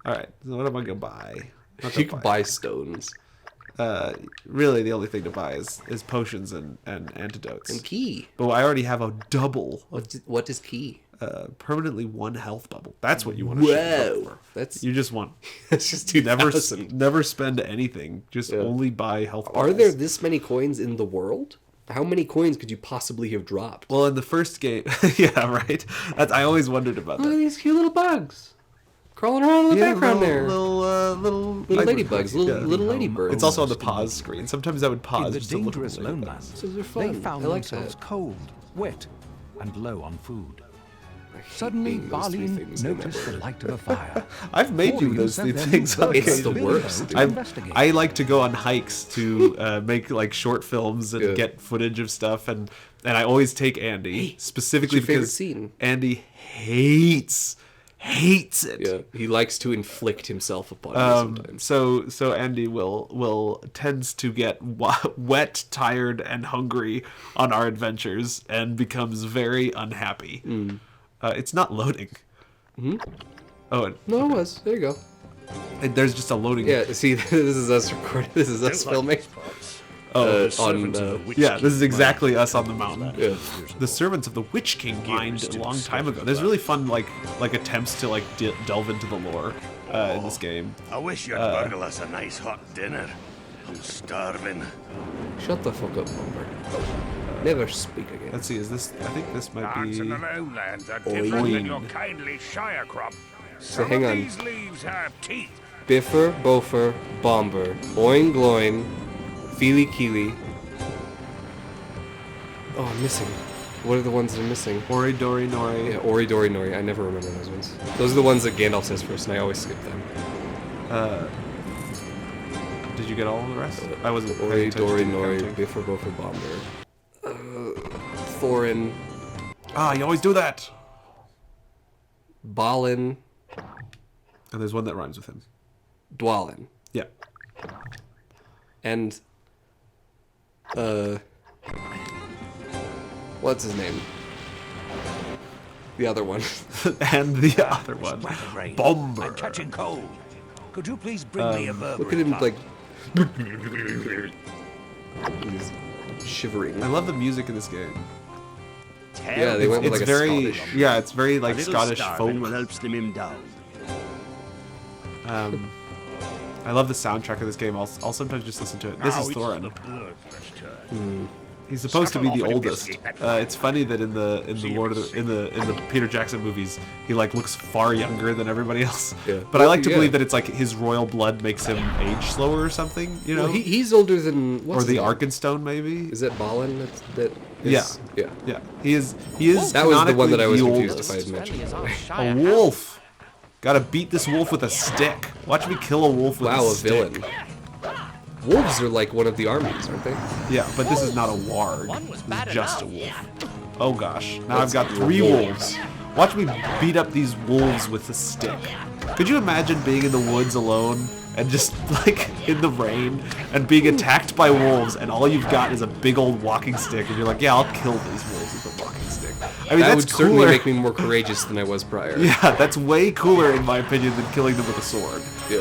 All right. So what am I gonna buy? You can buy stones. Really, the only thing to buy is potions and antidotes. And key. But I already have a double. What is key? Permanently 1 health bubble. That's what you want to shoot for. That's You just want that's just 2,000. never spend anything. Just only buy health bubbles. Are there this many coins in the world? How many coins could you possibly have dropped? Well, in the first game, yeah, right. I always wondered about Look at that. these cute little bugs crawling around in the background there. Little Ladybugs, little ladybirds. It's also on the pause screen. Sometimes I would pause In the just to look at dangerous the ladybugs. lowlands, Those are they fun. found I like themselves that. cold, wet, and low on food. being Suddenly, those three Barleen things in noticed that the light of a fire. I've made you Corey those sent three their things. new on bird It's the to worst. to investigate. I like to go on hikes to make like short films and Yeah. get footage of stuff, and I always take Andy specifically what's your favorite because scene? Andy hates it. Yeah, he likes to inflict himself upon you sometimes. So Andy will tends to get wet, tired, and hungry on our adventures, and becomes very unhappy. It's not loading. Oh, No, it was. There you go. there's just a loading. Yeah, see, this is us recording. This is us filming. Yeah, this is exactly us on the mountain. Yeah. The servants of the Witch King mined a long time ago. There's really fun like attempts to like delve into the lore in this game. I wish you'd burgle us a nice hot dinner. I'm starving. Shut the fuck up, Bumper. Never speak again. Let's see, is this? I think this might Plants in be. the lowlands are Oi. different than your kindly shire crop. So Some hang of on. these leaves have teeth. Biffer, Bofer, Bomber, Oin Gloin, Feely Keely. Oh, I'm missing. What are the ones that are missing? Ori Dori Nori. Yeah, Ori Dori Nori. I never remember those ones. Those are the ones that Gandalf says first, and I always skip them. Did you get all of the rest? I wasn't. paying Ori attention Dori to the Nori, counting. Biffer, Bofer, Bomber. Thorin, Ah, you always do that. Balin, And there's one that rhymes with him. Dwalin. Yeah. And what's his name? The other one. And the other one, I'm Bomber. catching cold. Could you please bring me a Burberry Look at him plug? like he's shivering. I love the music in this game. Yeah, they went with It's like very, a Scottish. yeah, it's very like A little Scottish starving folk. will help slim him down. I love the soundtrack of this game. I'll sometimes just listen to it. This Now is it's Thorin. the bloodless turn. He's supposed to be Suckle the off with a oldest. biscuit. It's funny that in the Lord of the, in the Peter Jackson movies, he like looks far younger than everybody else. Yeah. But I like to Yeah. believe that it's like his royal blood makes him age slower or something. You know, Well, he's older than what's or the his name? Arkenstone maybe. Is that Balin? That Yeah. is, yeah. Yeah, he is. He is. That was the one that I was canonically confused the if I had oldest. mentioned. A wolf. Gotta beat this wolf with a stick. Watch me kill a wolf with Wow, a a stick. villain. Wolves are like one of the armies, aren't they? Yeah, but this is not a warg. This is just a wolf. Oh gosh, now I've got 3 wolves. Watch me beat up these wolves with a stick. Could you imagine being in the woods alone and just like in the rain and being attacked by wolves and all you've got is a big old walking stick and you're like, yeah, I'll kill these wolves with a walking stick. I mean, That that's would certainly cooler. make me more courageous than I was prior. Yeah, that's way cooler in my opinion than killing them with a sword. Yeah.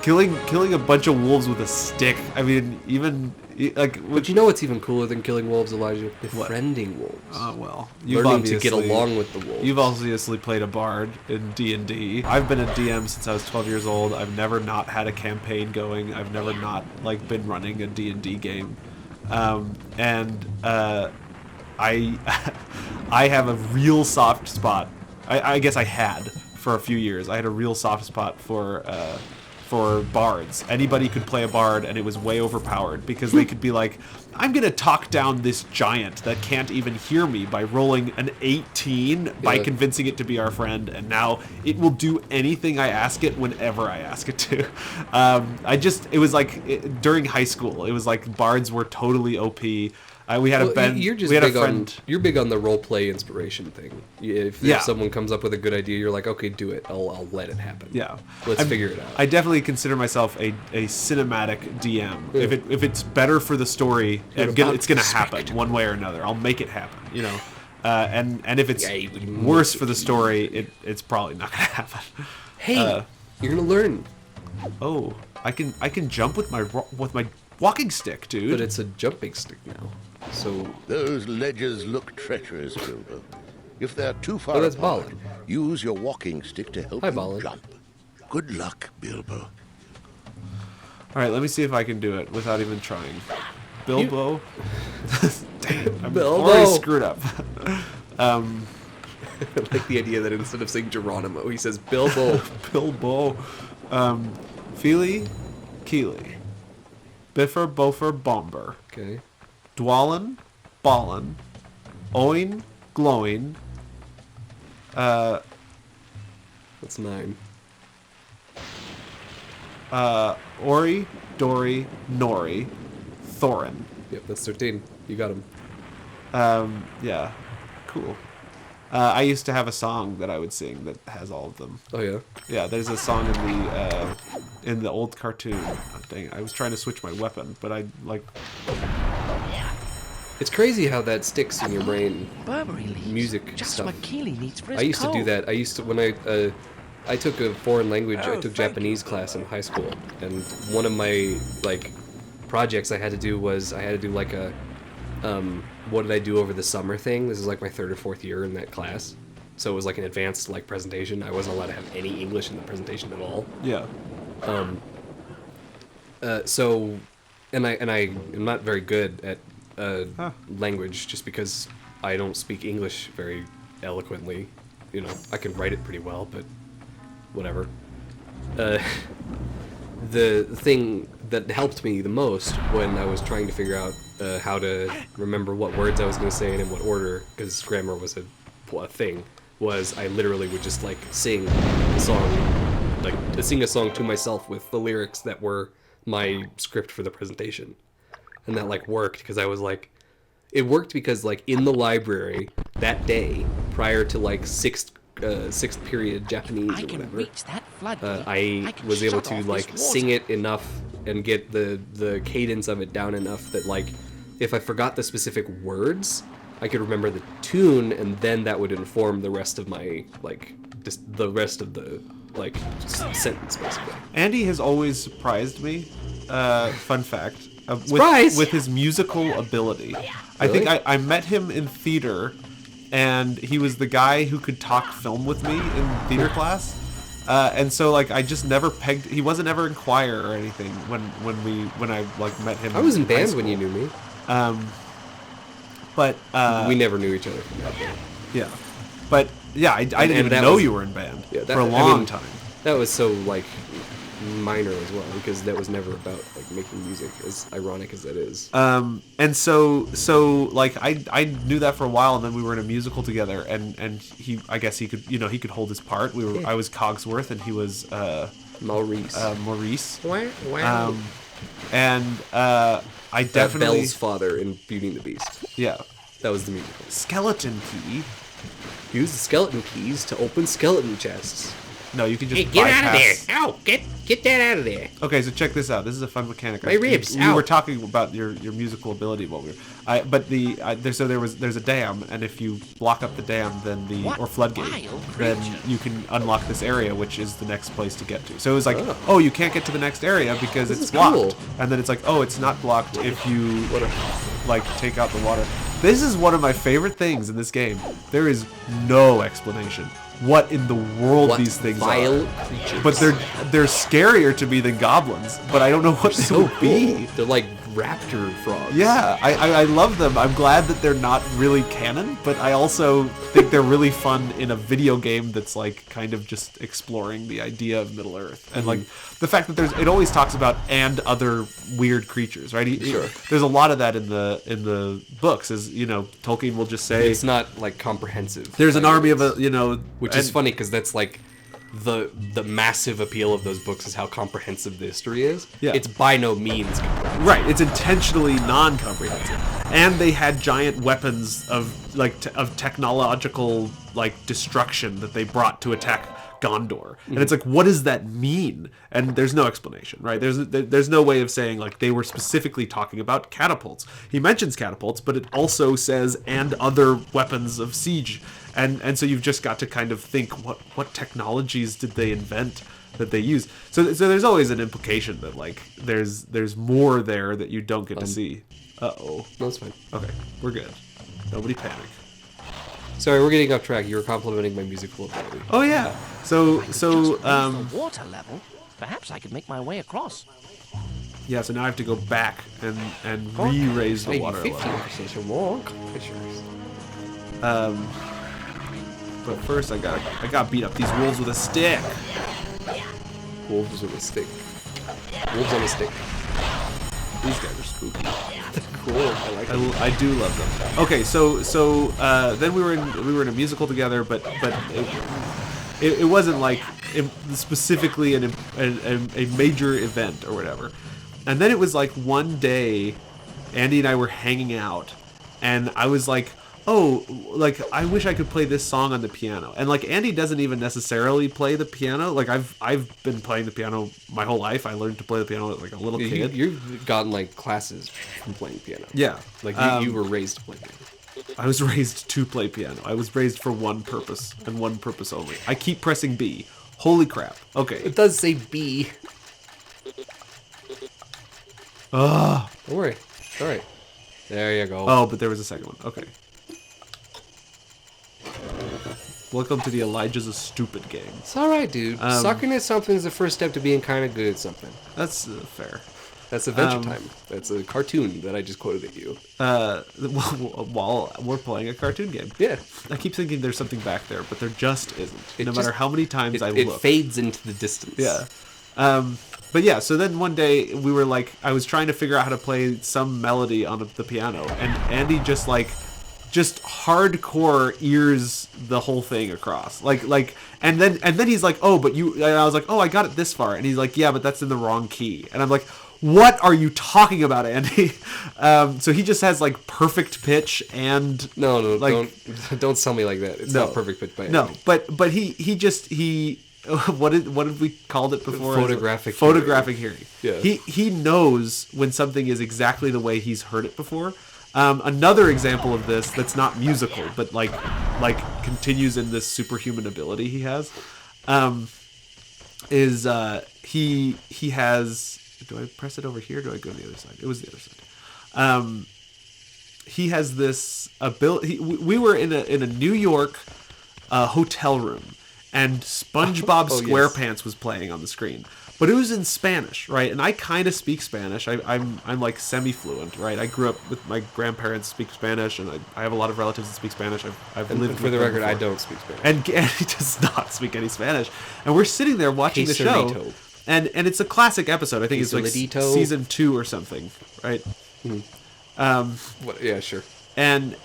Killing a bunch of wolves with a stick. I mean, even like. But you know what's even cooler than killing wolves, Elijah? Befriending wolves. Well, Learning to get along with the wolves. You've obviously played a bard in D&D. I've been a DM since I was 12 years old. I've never not had a campaign going. I've never not like been running a D&D game, I I have a real soft spot. I guess I had for a few years. I had a real soft spot for bards. Anybody could play a bard, and it was way overpowered because they could be like, I'm gonna talk down this giant that can't even hear me by rolling an 18 by Yeah. convincing it to be our friend, and now it will do anything I ask it whenever I ask it to. It was like during high school, it was like bards were totally OP. We had You're just we had a big friend. you're big on the role play inspiration thing. If Yeah. someone comes up with a good idea, you're like, okay, do it. I'll let it happen. Yeah, Let's figure it out. I definitely consider myself a cinematic DM. If it's better for the story, it's gonna happen one way or another. I'll make it happen. You know, and if it's Yeah, you would worse for the story, it's probably not gonna happen. Hey, You're gonna learn. Oh, I can jump with my walking stick, dude. But it's a jumping stick now. So Those ledges look treacherous, Bilbo. If they're too far Oh, that's apart, Balin. use your walking stick to help Hi, you Balin. jump. Good luck, Bilbo. All right, let me see if I can do it without even trying. Bilbo. Dang, I'm Bilbo. already screwed up. I like the idea that instead of saying Geronimo, he says Bilbo. Bilbo. Feely, Keely. Biffer, Bofer, Bomber. Okay. Dwalin, Ballin. Oin, Glowing. That's 9. Ori, Dory, Nori. Thorin. Yep, that's 13. You got him. Yeah. Cool. I used to have a song that I would sing that has all of them. Oh yeah. Yeah, there's a song in the old cartoon. Oh, dang it, I was trying to switch my weapon, but I like. It's crazy how that sticks in your brain. Burberry leaves. Music Just stuff. what Keely needs for his I used to do coat. that. I used to when I took a foreign language. I Oh, took thank Japanese class in high school, and one of my projects I had to do was I had to do like a what did I do over the summer thing. This is like my 3rd or 4th year in that class, so it was like an advanced presentation. I wasn't allowed to have any English in the presentation at all. Yeah. So, and I am not very good at language just because I don't speak English very eloquently. You know, I can write it pretty well, but whatever. The thing that helped me the most when I was trying to figure out how to remember what words I was going to say and in what order, because grammar was a thing, was I literally would just sing a song, sing a song to myself with the lyrics that were my script for the presentation. And that worked because I was it worked because in the library that day prior to sixth period Japanese I or can whatever, reach that floodgate. I can was able shut to off this sing water. it enough and get the cadence of it down enough that if I forgot the specific words, I could remember the tune, and then that would inform the rest of my the rest of the sentence basically. Andy has always surprised me. Fun fact. Surprise! With his musical ability. I Really? think I met him in theater, and he was the guy who could talk film with me in theater class. And so I just never pegged. He wasn't ever in choir or anything when I met him. I was in high band school. when you knew me. But We never knew each other from that point. yeah, but yeah, I didn't and even that know was- you were in band Yeah, for a long time. That was so minor as well, because that was never about making music, as ironic as that is. And so I knew that for a while, and then we were in a musical together, and I guess he could he could hold his part. I was Cogsworth and he was Maurice. Maurice. Wow. And I That definitely Belle's father in Beauty and the Beast. yeah. That was the musical. Skeleton key. Use the skeleton keys to open skeleton chests. No, you can just Hey, get out of there! bypass. Ow! Get that out of there! Okay, so check this out. This is a fun mechanic. My ribs, We ow. were talking about your musical ability while we were. There's a dam, and if you block up the dam, then What or floodgate, wild then creature. you can unlock this area, which is the next place to get to. So it was oh, you can't get to the next area because This it's is blocked, cool. and then it's oh, it's not blocked if you take out the water. This is one of my favorite things in this game. There is no explanation what in the world What these things vile are. creatures. But they're scarier to me than goblins. But I don't know what they would be. They're like raptor frogs. Yeah, I love them. I'm glad that they're not really canon, but I also think they're really fun in a video game that's kind of just exploring the idea of Middle Earth. And the fact that it always talks about and other weird creatures, right? Sure. There's a lot of that in the books, as Tolkien will just say It's not comprehensive. there's an army of which is funny because that's the massive appeal of those books is how comprehensive the history is. Yeah. It's by no means comprehensive. Right, it's intentionally non-comprehensive, and they had giant weapons of technological destruction that they brought to attack Gondor, and it's what does that mean? And there's no explanation, right? There's no way of saying they were specifically talking about catapults. He mentions catapults, but it also says and other weapons of siege, and so you've just got to kind of think what technologies did they invent that they use. So there's always an implication that like there's more there that you don't get to see. Uh-oh. No, it's fine. Okay, we're good. Nobody panic. Sorry, we're getting off track. You were complimenting my musical ability. Oh yeah. So The water level. Perhaps I could make my way across. yeah. So now I have to go back and re-raise the Maybe water level. 15% or more. But first I got beat up these wolves with a stick. Wolves with a stick. Wolves on a stick. These guys are spooky. Cool. I like it. I do love them. Okay, so then we were in a musical together, but it wasn't like specifically a major event or whatever. And then it was like one day, Andy and I were hanging out, and I was like, oh, like I wish I could play this song on the piano. And like Andy doesn't even necessarily play the piano. Like I've been playing the piano my whole life. I learned to play the piano as like a little kid. You've gotten like classes from playing piano. Yeah, Like you were raised to play piano. I was raised to play piano. I was raised for one purpose and one purpose only. I keep pressing B. Holy crap. Okay. It does say B. Ugh. Don't worry. All right. There you go. Oh, but there was a second one. Okay. Welcome to the Elijah's a Stupid game. It's all right, dude. Sucking at something is the first step to being kind of good at something. That's fair. That's Adventure Time. That's a cartoon that I just quoted at you. While we're playing a cartoon game. Yeah. I keep thinking there's something back there, but there just isn't. It no just- matter how many times I It look. fades into the distance. Yeah. But yeah, so then one day we were like, I was trying to figure out how to play some melody on the piano, and Andy just hardcore ears the whole thing across. And then he's like, oh, but you, and I was like, oh, I got it this far. And he's like, yeah, but that's in the wrong key. And I'm like, what are you talking about, Andy? So he just has like perfect pitch and No, like, don't sell me like that. It's not perfect pitch by no, but he what did we called it before? Photographic hearing. Yeah. He knows when something is exactly the way he's heard it before. Another example of this that's not musical, but like continues in this superhuman ability he has, is he has. Do I press it over here? Or do I go to the other side? It was the other side. He has this ability. We were in a New York hotel room, and SpongeBob SquarePants was playing on the screen. But it was in Spanish, right? And I kind of speak Spanish. I'm like semi-fluent, right? I grew up with my grandparents speak Spanish, and I have a lot of relatives that speak Spanish. I've lived For with the them record, I before. don't speak Spanish. And he does not speak any Spanish. And we're sitting there watching the show, Quesarito. and it's a classic episode. I think it's like Quesaladito. season 2 or something, right? What, yeah, sure. And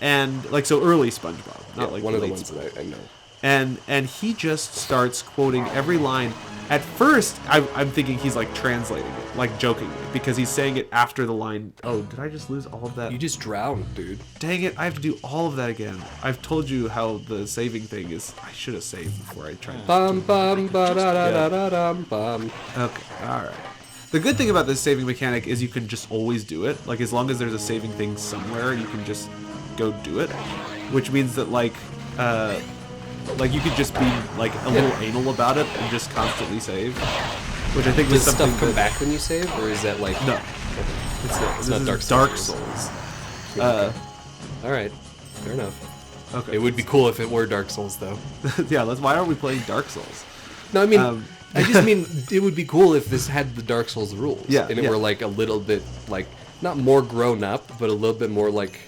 like so early SpongeBob, not Yeah, like one of the late ones that I know. and he just starts quoting every line. At first, I'm thinking he's like translating it, like jokingly, because he's saying it after the line. Oh, did I just lose all of that? You just drowned, dude. Dang it, I have to do all of that again. I've told you how the saving thing is. I should have saved before I tried. Bum bum ba da da da da dum bum. Okay, alright. The good thing about this saving mechanic is you can just always do it. Like, as long as there's a saving thing somewhere, you can just go do it. Which means that, like you could just be, like, a little anal about it and just constantly save. Which I think was Does something stuff come that- back when you save, or is that like... No. It's not this is Dark Dark Souls. Souls. Alright, fair enough. Okay. It would be cool if it were Dark Souls, though. Yeah, why aren't we playing Dark Souls? No, I mean, I just mean it would be cool if this had the Dark Souls rules. Yeah, And it yeah. were like a little bit, like, not more grown up, but a little bit more like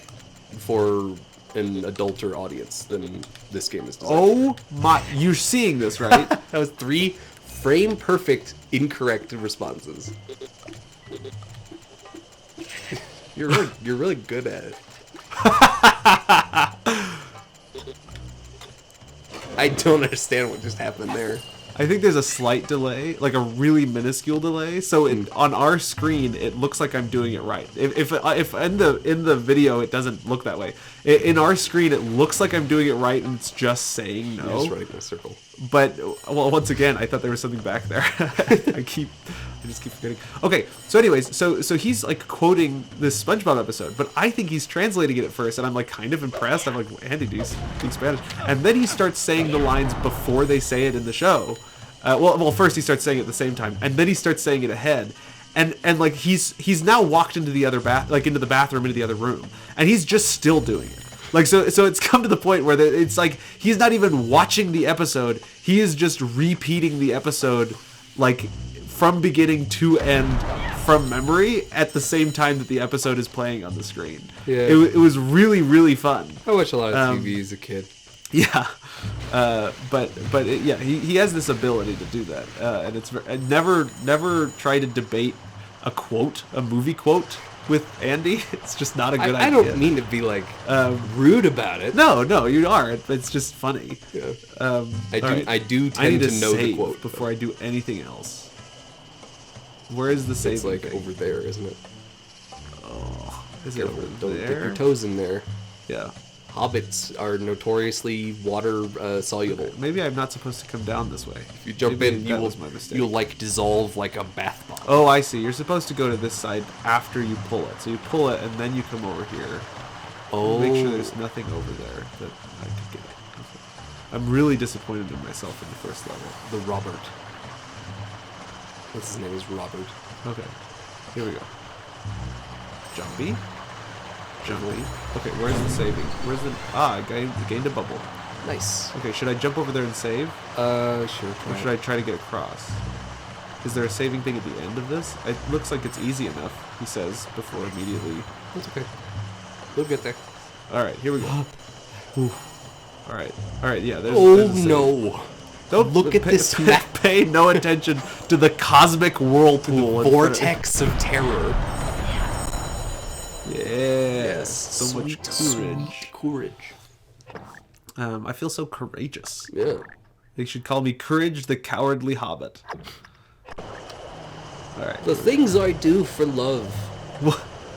for an adulter audience than this game is designed. Oh my, you're seeing this, right? That was 3 frame perfect incorrect responses. You're really good at it. I don't understand what just happened there. I think there's a slight delay, like a really minuscule delay. So on our screen, it looks like I'm doing it right. If in the video it doesn't look that way. In our screen, it looks like I'm doing it right, and it's just saying You're no. just running in a circle. But well, once again, I thought there was something back there. I just keep forgetting. Okay, so anyways, so he's like quoting this SpongeBob episode, but I think he's translating it at first, and I'm like kind of impressed. I'm like, Andy, do you speak Spanish? And then he starts saying the lines before they say it in the show, Well, first he starts saying it at the same time, and then he starts saying it ahead, and like he's now walked into the other into the bathroom, into the other room, and he's just still doing it. Like so it's come to the point where it's like he's not even watching the episode; he is just repeating the episode, like from beginning to end, from memory at the same time that the episode is playing on the screen. Yeah. It was really, really fun. I watched a lot of TV as a kid. Yeah, yeah, he has this ability to do that, and it's never try to debate a movie quote with Andy. It's just not a good idea. I don't mean to be like rude about it. No, you aren't. It's just funny. Yeah. Right. I do I need tend to know the save quote before I do anything else. Where is the save? It's like thing? over there, isn't it? Oh, is it over Don't dip there? your toes in there. Yeah. Hobbits are notoriously water soluble. Maybe I'm not supposed to come down this way. If you jump Maybe in, that was my mistake. you'll like dissolve like a bath bomb. Oh, I see. You're supposed to go to this side after you pull it. So you pull it, and then you come over here. Oh. Make sure there's nothing over there that I could get. Okay. I'm really disappointed in myself in the first level. The Robert. What's his name? Is Robert. Okay. Here we go. Jumpy. Okay, where's the saving? Where's the... I gained a bubble. Nice. Okay, should I jump over there and save? Sure. Or should I try to get across? Is there a saving thing at the end of this? It looks like it's easy enough, he says, before immediately... That's okay. We'll get there. Alright, here we go. Alright, yeah, there's Oh there's a save. no! Don't Look at this map. Pay no attention to the cosmic whirlpool. in front of- Vortex of terror. Yes, so much Sweet courage. courage. I feel so courageous. Yeah. They should call me Courage the Cowardly Hobbit. Alright. The things I do for love.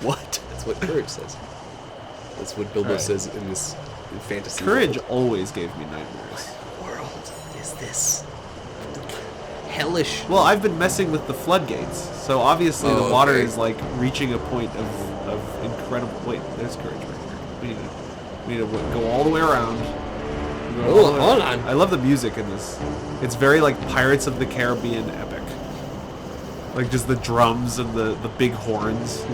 What? That's what courage says. That's what Bilbo Alright. says in this fantasy. Courage world. always gave me nightmares. What world is this? Hellish. Well, I've been messing with the floodgates, so obviously the water okay. is like reaching a point of incredible... Wait, there's Courage right here. We need to go all the way around. Oh, hold on. I love the music in this. It's very like Pirates of the Caribbean epic. Like just the drums and the big horns.